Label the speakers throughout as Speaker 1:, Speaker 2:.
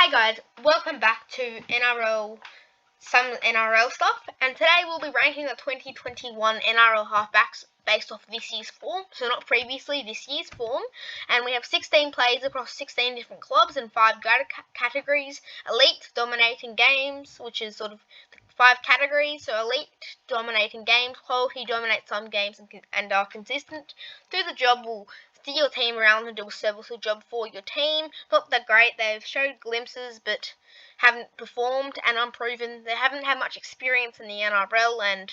Speaker 1: Hi guys, welcome back to some NRL stuff, and today we'll be ranking the 2021 NRL halfbacks based off this year's form, so not previously, this year's form, and we have 16 players across 16 different clubs and 5 categories: elite, dominating games, which is sort of 5 categories, so elite, dominating games, quality, dominate some games and are consistent, do the job, will steer your team around and do a serviceable job for your team. Not that great, they've showed glimpses but haven't performed and unproven. They haven't had much experience in the NRL, and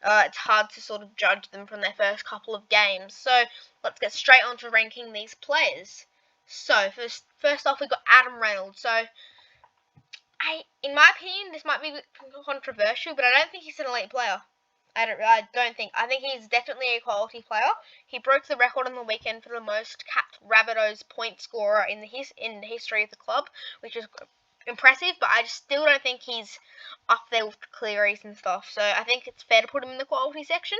Speaker 1: it's hard to sort of judge them from their first couple of games. So let's get straight on to ranking these players. So first off, we've got Adam Reynolds. So in my opinion, this might be controversial, but I don't think he's an elite player. I think he's definitely a quality player. He broke the record on the weekend for the most capped Rabbitohs point scorer in the history of the club, which is impressive, but I just still don't think he's up there with Clearys and stuff. So I think it's fair to put him in the quality section.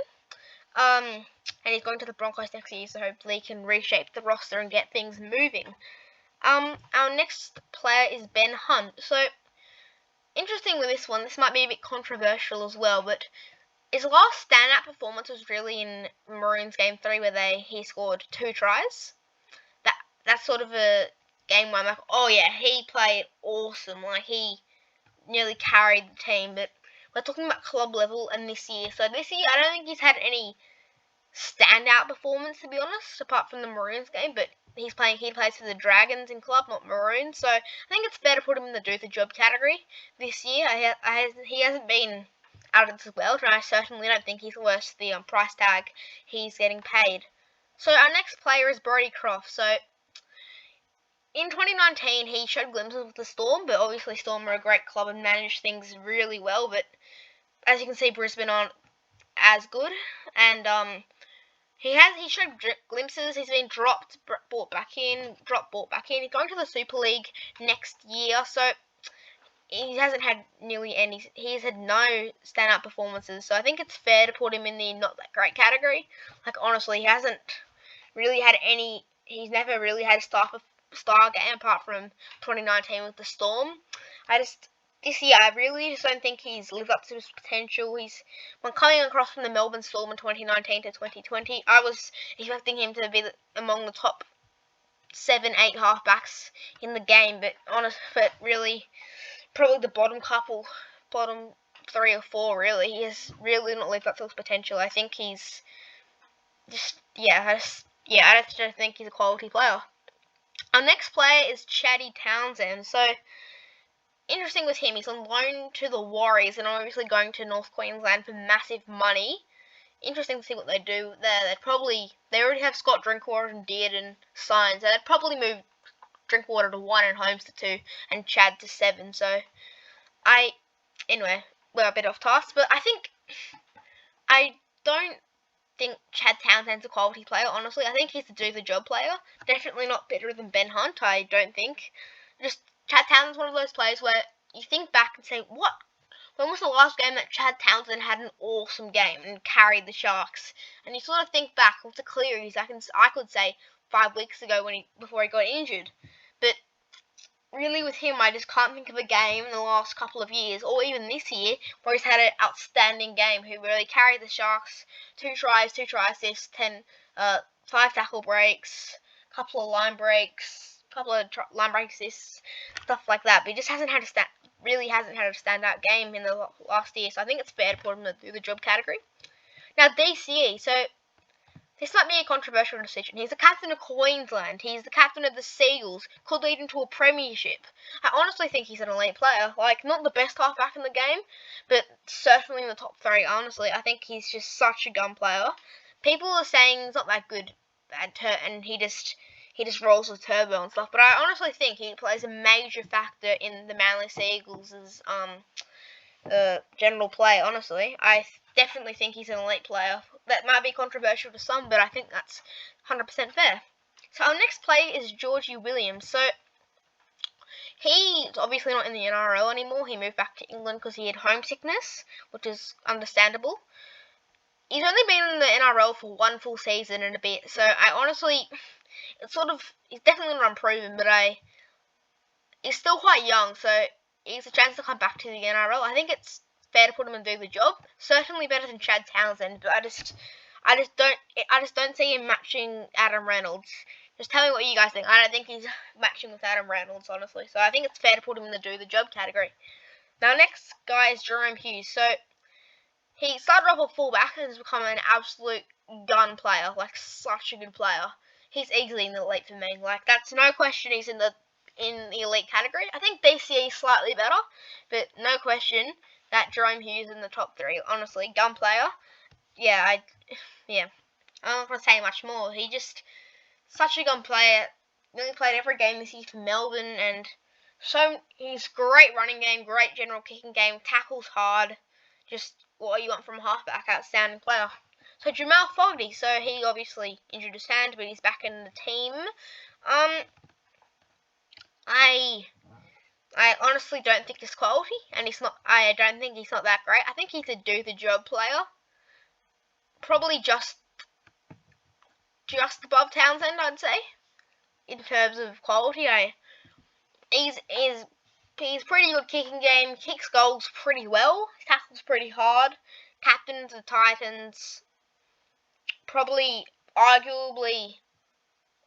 Speaker 1: And he's going to the Broncos next year, so hopefully he can reshape the roster and get things moving. Our next player is Ben Hunt. So interesting with this one, this might be a bit controversial as well, but his last standout performance was really in Maroons Game 3 where he scored 2 tries. That's sort of a game where I'm like, oh yeah, he played awesome. Like, he nearly carried the team. But we're talking about club level and this year. So this year, I don't think he's had any standout performance, to be honest, apart from the Maroons game. But he plays for the Dragons in club, not Maroons. So I think it's fair to put him in the do the job category this year. He hasn't been out of this world, and I certainly don't think he's worth the price tag he's getting paid. So our next player is Brodie Croft. So in 2019, he showed glimpses of the Storm, but obviously Storm are a great club and managed things really well. But as you can see, Brisbane aren't as good, and he showed glimpses. He's been dropped, brought back in, brought back in. He's going to the Super League next year, so he hasn't had he's had no stand-up performances, so I think it's fair to put him in the not that great category. Like, honestly, he's never really had a star game apart from 2019 with the Storm. This year, I really just don't think he's lived up to his potential. When coming across from the Melbourne Storm in 2019 to 2020, I was expecting him to be among the top 7-8 halfbacks in the game, but really, probably the bottom 3 or 4, really. He has really not lived up to his potential. I think he's I just don't think he's a quality player. Our next player is Chatty Townsend. So, interesting with him, he's on loan to the Warriors and obviously going to North Queensland for massive money. Interesting to see what they do there. They already have Scott Drinkwater and Dearden signed, so they'd probably move Drinkwater to 1 and Holmes to 2 and Chad to 7. So anyway, we're a bit off task, but I don't think Chad Townsend's a quality player, honestly. I think he's a do-the-job player. Definitely not better than Ben Hunt, I don't think. Just, Chad Townsend's one of those players where you think back and say, when was the last game that Chad Townsend had an awesome game and carried the Sharks? And you sort of think back with the Clearys, I could say 5 weeks ago before he got injured. But really with him, I just can't think of a game in the last couple of years, or even this year, where he's had an outstanding game, who really carried the Sharks. 2 try assists, 5 tackle breaks, couple of line breaks assists, stuff like that. But he just hasn't had a standout game in the last year, so I think it's fair to put him in the job category. Now, DCE, so this might be a controversial decision. He's the captain of Queensland. He's the captain of the Seagulls. Could lead into a premiership. I honestly think he's an elite player. Like, not the best halfback in the game, but certainly in the top 3, honestly. I think he's just such a gun player. People are saying he's not that good, and he just rolls with turbo and stuff. But I honestly think he plays a major factor in the Manly Seagulls' general play, honestly. I definitely think he's an elite player. That might be controversial to some, but I think that's 100% fair. So our next player is Georgie Williams. So he's obviously not in the NRL anymore. He moved back to England because he had homesickness, which is understandable. He's only been in the NRL for 1 full season and a bit, so he's definitely not unproven, but he's still quite young, so he's a chance to come back to the NRL. I think it's fair to put him and do the job. Certainly better than Chad Townsend, but I just don't see him matching Adam Reynolds. Just tell me what you guys think. I don't think he's matching with Adam Reynolds, honestly. So I think it's fair to put him in the do the job category. Now, next guy is Jerome Hughes. So he started off a fullback and has become an absolute gun player, like such a good player. He's easily in the elite for me. Like, that's no question he's in the elite category. I think BCE is slightly better, but no question that Jerome Hughes in the top 3. Honestly, gun player. I'm not going to say much more. He just such a gun player. Really played every game this year for Melbourne, and so he's great running game, great general kicking game, tackles hard, just what you want from a halfback, outstanding player. So Jamal Fogarty, so he obviously injured his hand, but he's back in the team. I honestly don't think he's quality, and I don't think he's not that great. I think he's a do the job player, probably just above Townsend, I'd say, in terms of quality. He's pretty good kicking game, kicks goals pretty well, tackles pretty hard, captains the Titans, probably arguably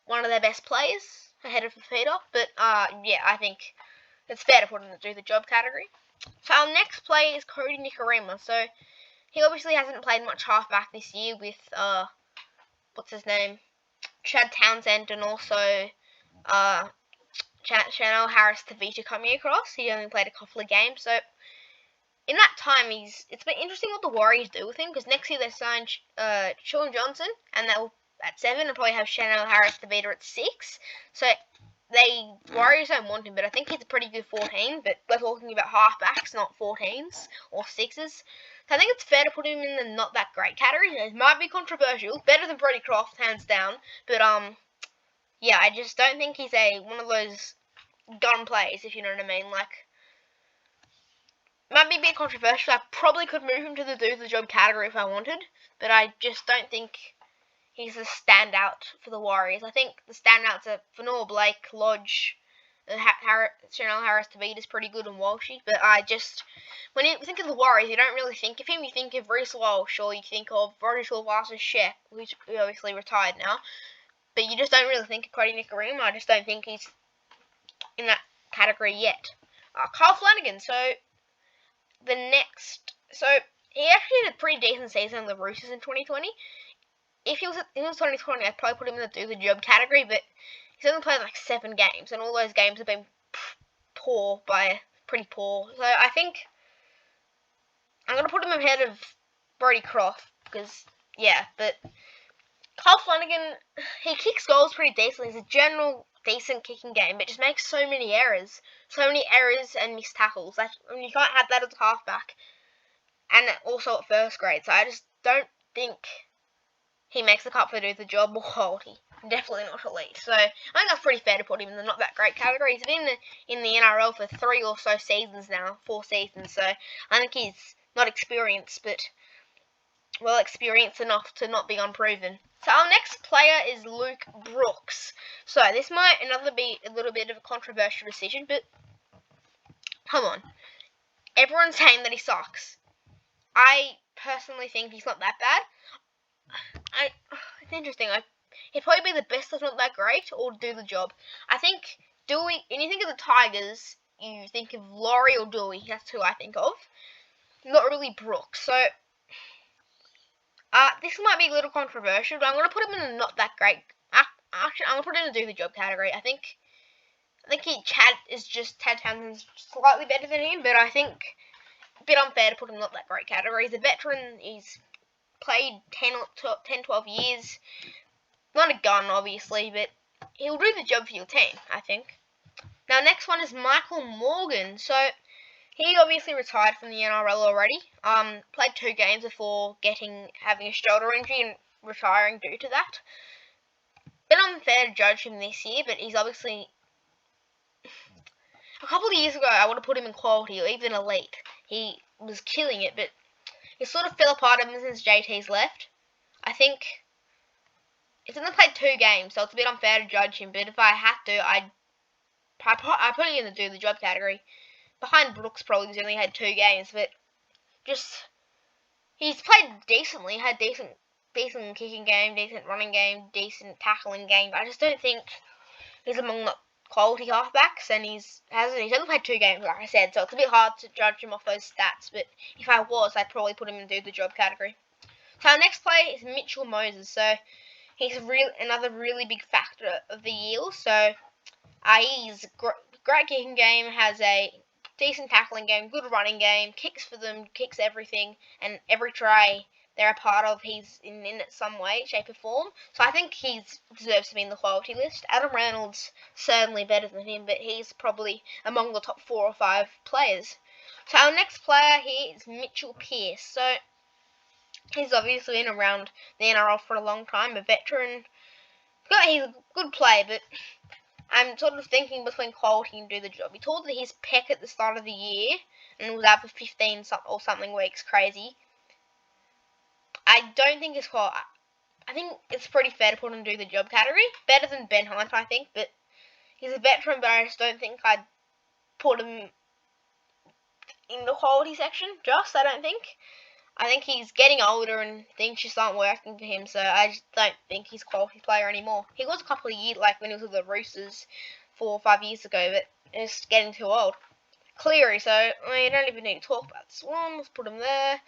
Speaker 1: one of their best players ahead of Fafita, but I think it's fair to put him in the do the job category. So our next player is Cody Nikorima. So he obviously hasn't played much halfback this year with what's his name, Chad Townsend, and also Chanel Harris-Tavita coming across. He only played a couple of games, so in that time it's been interesting what the Warriors do with him, because next year they signed Sean Johnson, and they'll at 7 and probably have Chanel Harris-Tavita at 6. So Warriors don't want him, but I think he's a pretty good 14. But we're talking about halfbacks, not 14s or 6s. So I think it's fair to put him in the not that great category. It might be controversial, better than Brodie Croft, hands down. But I just don't think he's one of those gun plays, if you know what I mean. Like, might be a bit controversial. I probably could move him to the do the job category if I wanted, but I just don't think he's a standout for the Warriors. I think the standouts are Fanor Blake, Lodge, and Chanel Harris-Tavita is pretty good, and Walshy. But when you think of the Warriors, you don't really think of him. You think of Reece Walsh, or you think of Brodie Shawvaasa-Sheck, who's obviously retired now. But you just don't really think of Cody Nikorima. I just don't think he's in that category yet. Carl Flanagan. So he actually had a pretty decent season on the Roosters in 2020. If he was 2020, I'd probably put him in the do the job category, but he's only played like 7 games, and all those games have been pretty poor. So I think I'm going to put him ahead of Brodie Croft, because, but Carl Flanagan, he kicks goals pretty decently. He's a general decent kicking game, but just makes so many errors and missed tackles. You can't have that as a halfback, and also at first grade. So I just don't think he makes the cut for do the job or quality. Definitely not elite. So I think that's pretty fair to put him in the not that great category. He's been in the NRL for 3 or so seasons now, 4 seasons. So I think he's not experienced, but well experienced enough to not be unproven. So our next player is Luke Brooks. So this might be a little bit of a controversial decision, but come on. Everyone's saying that he sucks. I personally think he's not that bad. It's interesting. He'd probably be the best if not that great, or do the job. I think when you think of the Tigers, you think of Laurie or Dewey. That's who I think of. Not really Brooks. So this might be a little controversial, but I'm going to put him in the not that great. Actually, I'm going to put him in the do the job category. I think Chad Townsend's slightly better than him, but I think a bit unfair to put him in not that great category. He's a veteran. He's played 10-12 years. Not a gun, obviously, but he'll do the job for your team, I think. Now, next one is Michael Morgan. So he obviously retired from the NRL already. Played 2 games before having a shoulder injury and retiring due to that. Bit unfair to judge him this year, but he's obviously... A couple of years ago, I would have put him in quality or even elite. He was killing it, but he sort of fell apart ever since JT's left. I think he's only played 2 games, so it's a bit unfair to judge him, but if I had to, I'd I put him in the do the job category. Behind Brooks, probably because he only had 2 games, but just he's played decently. Had decent kicking game, decent running game, decent tackling game. But I just don't think he's among the quality halfbacks, and he's only played 2 games, like I said, so it's a bit hard to judge him off those stats. But if I was, I'd probably put him in do the job category. So our next player is Mitchell Moses. So he's another really big factor of the Eels. So he's great kicking game, has a decent tackling game, good running game, kicks for them, kicks everything, and every try they're a part of, he's in it some way, shape or form. So I think he deserves to be in the quality list. Adam Reynolds certainly better than him, but he's probably among the top 4 or 5 players. So our next player here is Mitchell Pearce. So he's obviously been around the NRL for a long time, a veteran. He's a good player, but I'm sort of thinking between quality and do the job. He told that his pec at the start of the year and was out for 15 or something weeks, crazy. I don't think it's quality. I think it's pretty fair to put him in do the job category. Better than Ben Hunt, I think, but he's a veteran, but I just don't think I'd put him in the quality section. I don't think. I think he's getting older and things just aren't working for him, so I just don't think he's a quality player anymore. He was a couple of years, like when he was with the Roosters 4 or 5 years ago, but it's getting too old. Cleary, so we don't even need to talk about this one. Let's put him there.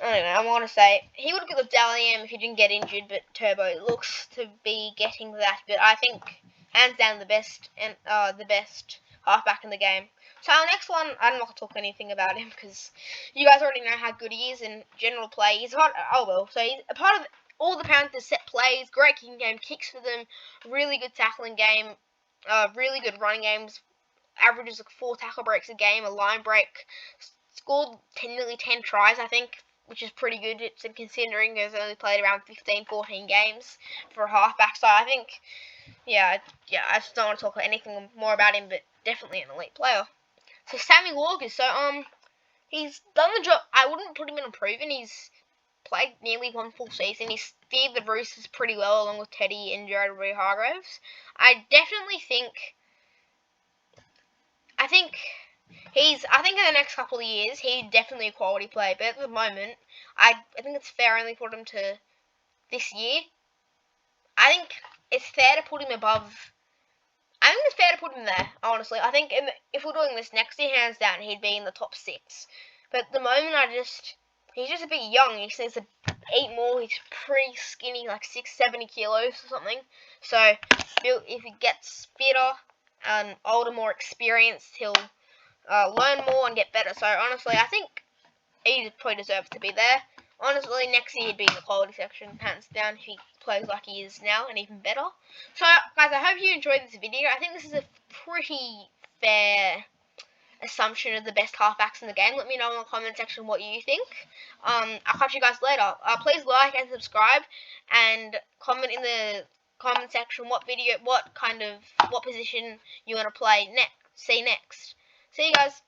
Speaker 1: Anyway, I want to say he would get the Dally M if he didn't get injured, but Turbo looks to be getting that. But I think hands down the best halfback in the game. So our next one, I'm not going to talk anything about him because you guys already know how good he is in general play. He's so he's a part of all the Panthers set plays, great kicking game, kicks for them, really good tackling game, really good running games, averages like 4 tackle breaks a game, a line break, scored nearly 10 tries, I think, which is pretty good considering he's only played around 15, 14 games for a halfback. So I think, I just don't want to talk anything more about him, but definitely an elite player. So Sammy August, he's done the job. I wouldn't put him in unproven. He's played nearly 1 full season. He's steered the Roosters pretty well along with Teddy and Jared Hargroves. I think in the next couple of years he's definitely a quality player, but at the moment I think it's fair only put him to this year. I think it's fair to put him above. I think it's fair to put him there, honestly. I think if we're doing this next year, hands down, he'd be in the top 6. But at the moment, he's just a bit young. He needs to eat more. He's pretty skinny, like 70 kilos or something. So if he gets fitter and older, more experienced, he'll learn more and get better. So honestly, I think he probably deserves to be there. Honestly, next year he'd be in the quality section, hands down, if he plays like he is now, and even better. So, guys, I hope you enjoyed this video. I think this is a pretty fair assumption of the best halfbacks in the game. Let me know in the comment section what you think. I'll catch you guys later. Please like and subscribe, and comment in the comment section what position you want to play next. See you guys.